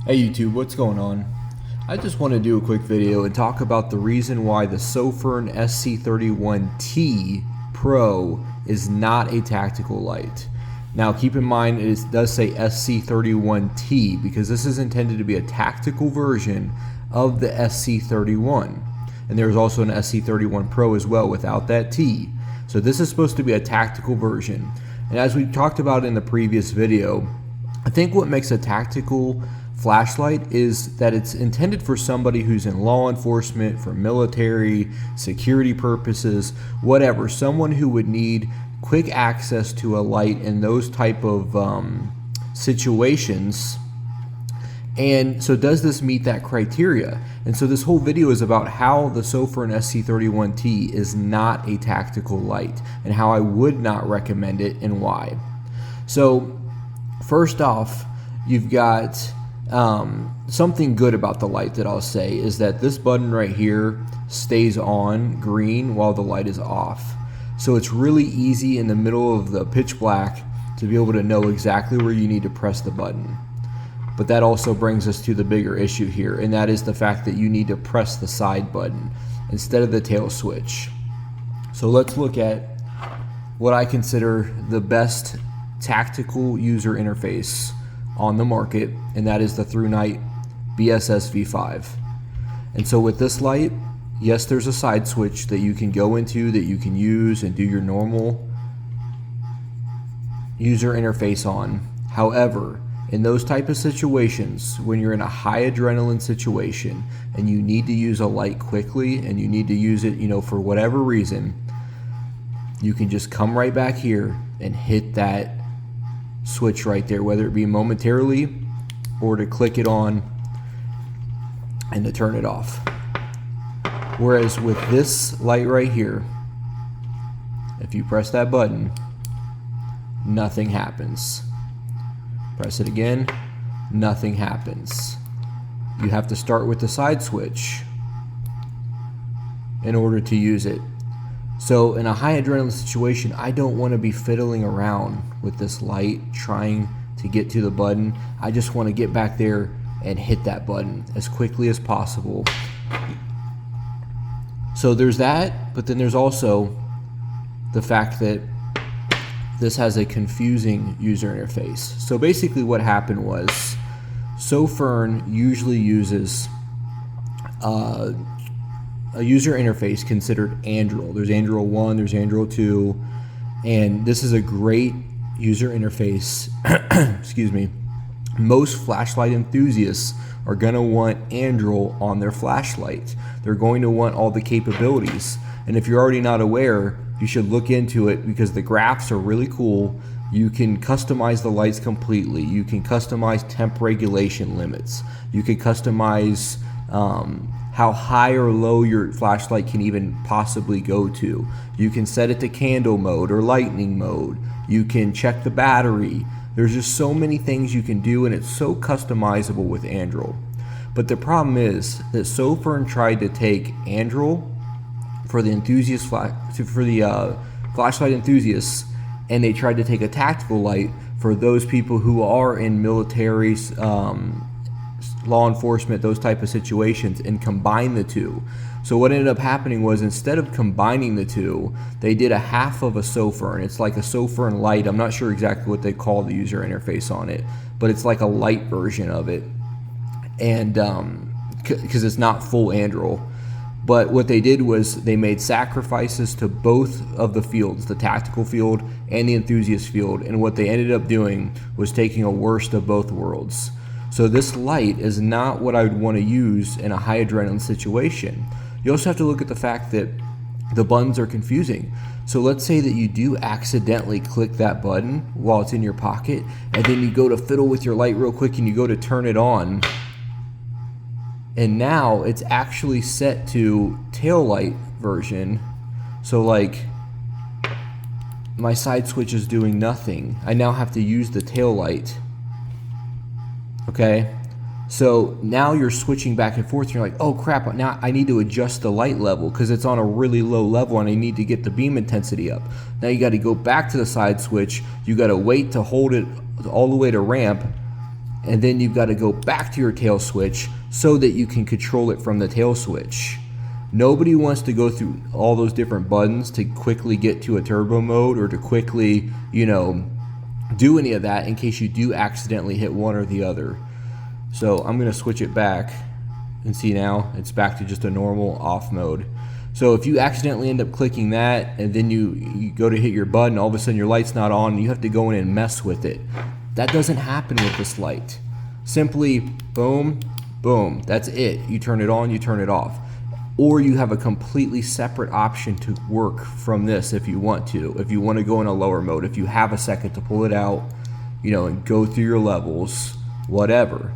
Hey YouTube, what's going on? I just want to do a quick video and talk about the reason why the Sofirn SC31T Pro is not a tactical light. Now keep in mind it does say SC31T because this is intended to be a tactical version of the SC31. And there's also an SC31 Pro as well without that T. So this is supposed to be a tactical version. And as we talked about in the previous video, I think what makes a tactical flashlight is that it's intended for somebody who's in law enforcement, for military, security purposes, whatever. Someone who would need quick access to a light in those type of situations. And so does this meet that criteria? And so this whole video is about how the Sofirn SC31T is not a tactical light and how I would not recommend it and why. So first off, you've got something good about the light that I'll say is that this button right here stays on green while the light is off. So it's really easy in the middle of the pitch black to be able to know exactly where you need to press the button. But that also brings us to the bigger issue here, and that is the fact that you need to press the side button instead of the tail switch. So let's look at what I consider the best tactical user interface on the market, and that is the ThruNite BSS V5. And so with this light, yes, there's a side switch that you can go into that you can use and do your normal user interface on. However, in those type of situations, when you're in a high adrenaline situation and you need to use a light quickly and you need to use it, for whatever reason, you can just come right back here and hit that switch right there, whether it be momentarily or to click it on and to turn it off. Whereas with this light right here, if you press that button, nothing happens. Press it again, nothing happens. You have to start with the side switch in order to use it. So in a high adrenaline situation, I don't want to be fiddling around with this light trying to get to the button. I just want to get back there and hit that button as quickly as possible. So there's that, but then there's also the fact that this has a confusing user interface. So basically what happened was Sofirn usually uses a user interface considered Android. There's Android 1, there's Android 2, and this is a great user interface. Excuse me. Most flashlight enthusiasts are going to want Android on their flashlight. They're going to want all the capabilities. And if you're already not aware, you should look into it because the graphs are really cool. You can customize the lights completely. You can customize temp regulation limits. You can customize how high or low your flashlight can even possibly go to. You can set it to candle mode or lightning mode. You can check the battery. There's just so many things you can do, and it's so customizable with Android. But the problem is that Sofirn tried to take Android for the flashlight enthusiasts, and they tried to take a tactical light for those people who are in military, law enforcement, those type of situations, and combine the two. So what ended up happening was instead of combining the two, they did a half of a Sofirn. It's like a Sofirn light. I'm not sure exactly what they call the user interface on it, but it's like a light version of it, and because it's not full Android. But what they did was they made sacrifices to both of the fields, the tactical field and the enthusiast field, and what they ended up doing was taking a worst of both worlds. So this light is not what I would want to use in a high adrenaline situation. You also have to look at the fact that the buttons are confusing. So let's say that you do accidentally click that button while it's in your pocket, and then you go to fiddle with your light real quick and you go to turn it on, and now it's actually set to tail light version. So like my side switch is doing nothing. I now have to use the tail light. Okay, so now you're switching back and forth and you're like, oh crap, now I need to adjust the light level because it's on a really low level and I need to get the beam intensity up. Now you got to go back to the side switch, you got to wait to hold it all the way to ramp, and then you've got to go back to your tail switch so that you can control it from the tail switch. Nobody wants to go through all those different buttons to quickly get to a turbo mode or to quickly, do any of that in case you do accidentally hit one or the other. So I'm going to switch it back and see now it's back to just a normal off mode. So if you accidentally end up clicking that and then you go to hit your button, all of a sudden your light's not on and you have to go in and mess with it. That doesn't happen with this light. Simply boom, boom, that's it. You turn it on, you turn it off. Or you have a completely separate option to work from this if you want to. If you want to go in a lower mode, if you have a second to pull it out, and go through your levels, whatever.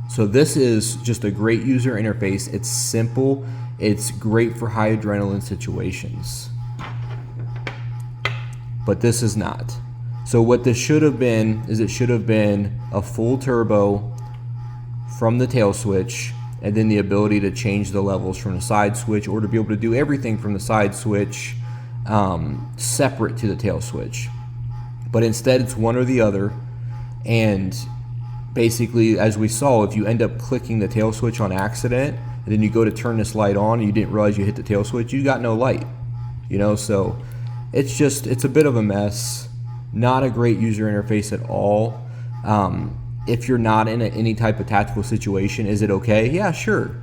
So this is just a great user interface. It's simple. It's great for high adrenaline situations. But this is not. So what this should have been is it should have been a full turbo from the tail switch, and then the ability to change the levels from the side switch, or to be able to do everything from the side switch separate to the tail switch. But instead it's one or the other, and basically, as we saw, if you end up clicking the tail switch on accident and then you go to turn this light on and you didn't realize you hit the tail switch, you got no light. So it's a bit of a mess. Not a great user interface at all. If you're not in any type of tactical situation, is it okay? Yeah, sure.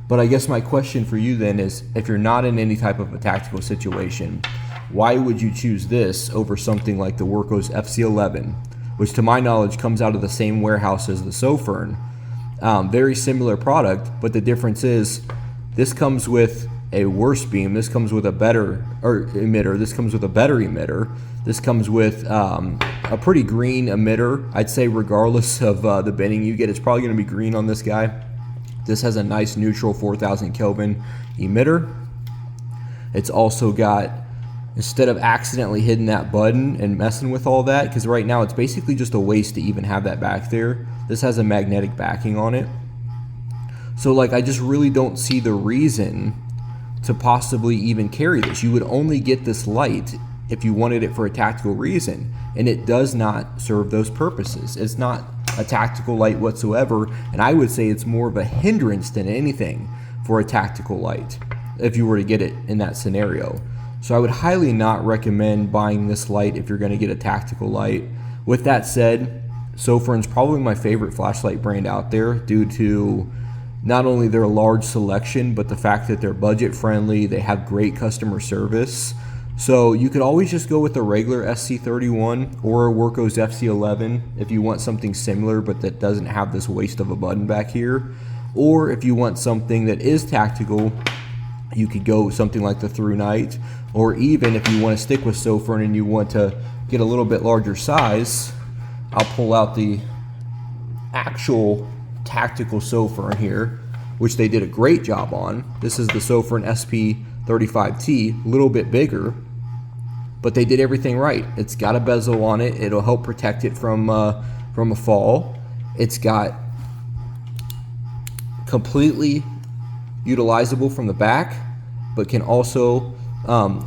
But I guess my question for you then is, if you're not in any type of a tactical situation, why would you choose this over something like the Worco's FC11, which to my knowledge comes out of the same warehouse as the Sofirn? Very similar product, but the difference is this comes with a worse beam, this comes with a better emitter, this comes with a better emitter, this comes with a pretty green emitter. I'd say regardless of the bending you get, it's probably going to be green on this guy. This has a nice neutral 4000 Kelvin emitter. It's also got, instead of accidentally hitting that button and messing with all that, because right now it's basically just a waste to even have that back there, this has a magnetic backing on it. So I just really don't see the reason to possibly even carry this. You would only get this light if you wanted it for a tactical reason, and it does not serve those purposes. It's not a tactical light whatsoever, and I would say it's more of a hindrance than anything for a tactical light if you were to get it in that scenario. So I would highly not recommend buying this light if you're going to get a tactical light. With that said, Sofirn's probably my favorite flashlight brand out there due to not only their large selection, but the fact that they're budget friendly, they have great customer service. So you could always just go with a regular SC31 or a Worco's FC11 if you want something similar but that doesn't have this waste of a button back here. Or if you want something that is tactical, you could go something like the Through Night. Or even if you want to stick with Sofirn and you want to get a little bit larger size, I'll pull out the actual tactical Sofirn here, which they did a great job on. This is the Sofirn SP31T, a little bit bigger, but they did everything right. It's got a bezel on it. It'll help protect it from a fall. It's got completely utilizable from the back, but can also,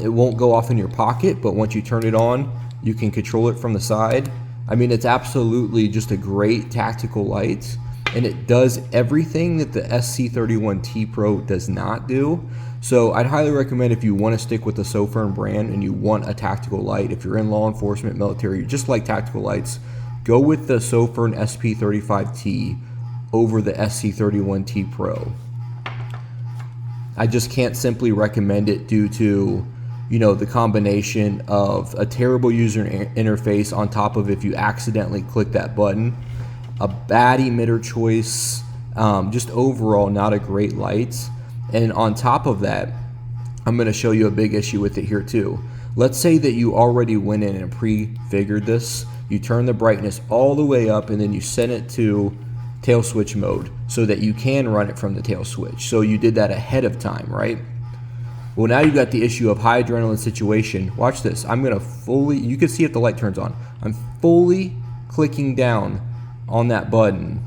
it won't go off in your pocket, but once you turn it on, you can control it from the side. I mean, it's absolutely just a great tactical light, and it does everything that the SC31T Pro does not do. So I'd highly recommend, if you want to stick with the Sofirn brand and you want a tactical light, if you're in law enforcement, military, you just like tactical lights, go with the Sofirn SP35T over the SC31T Pro. I just can't simply recommend it due to, the combination of a terrible user interface on top of if you accidentally click that button, a bad emitter choice, just overall not a great light. And on top of that, I'm going to show you a big issue with it here too. Let's say that you already went in and pre-figured this. You turn the brightness all the way up and then you set it to tail switch mode so that you can run it from the tail switch. So you did that ahead of time, right? Well, now you've got the issue of high adrenaline situation. Watch this. I'm going to fully, you can see if the light turns on. I'm fully clicking down on that button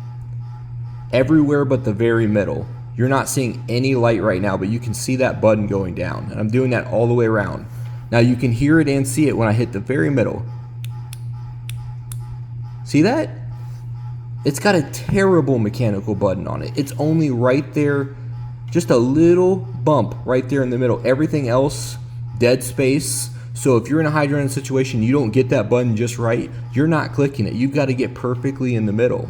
everywhere but the very middle. You're not seeing any light right now, but you can see that button going down. And I'm doing that all the way around. Now you can hear it and see it when I hit the very middle. See that? It's got a terrible mechanical button on it. It's only right there, just a little bump right there in the middle. Everything else, dead space. So if you're in a hydrodyna situation, you don't get that button just right, you're not clicking it. You've got to get perfectly in the middle.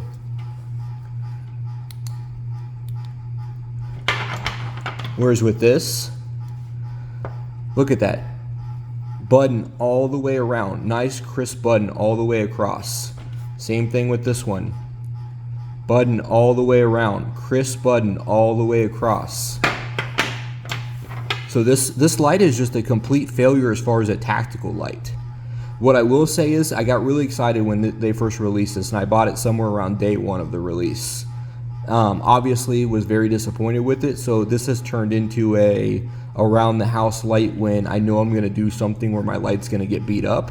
Whereas with this, look at that. Button all the way around. Nice crisp button all the way across. Same thing with this one. Button all the way around. Crisp button all the way across. So this light is just a complete failure as far as a tactical light. What I will say is I got really excited when they first released this, and I bought it somewhere around day one of the release. Obviously was very disappointed with it, so this has turned into a around the house light when I know I'm going to do something where my light's going to get beat up,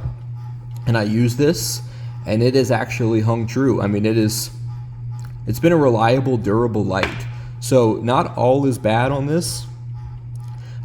and I use this, and it has actually hung true. I mean, it's been a reliable, durable light. So not all is bad on this,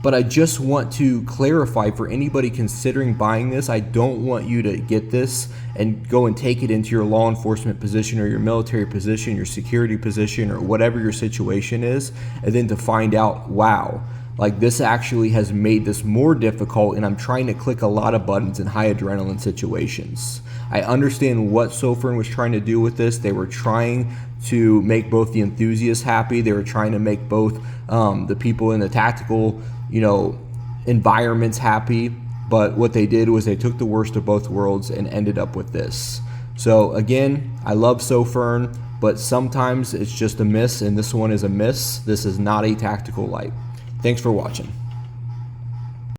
but I just want to clarify for anybody considering buying this, I don't want you to get this and go and take it into your law enforcement position or your military position, your security position, or whatever your situation is, and then to find out, wow, like this actually has made this more difficult and I'm trying to click a lot of buttons in high adrenaline situations. I understand what Sofirn was trying to do with this. They were trying to make both the enthusiasts happy. They were trying to make both the people in the tactical, environments happy. But what they did was they took the worst of both worlds and ended up with this. So again, I love Sofirn, but sometimes it's just a miss, and this one is a miss. This is not a tactical light. Thanks for watching.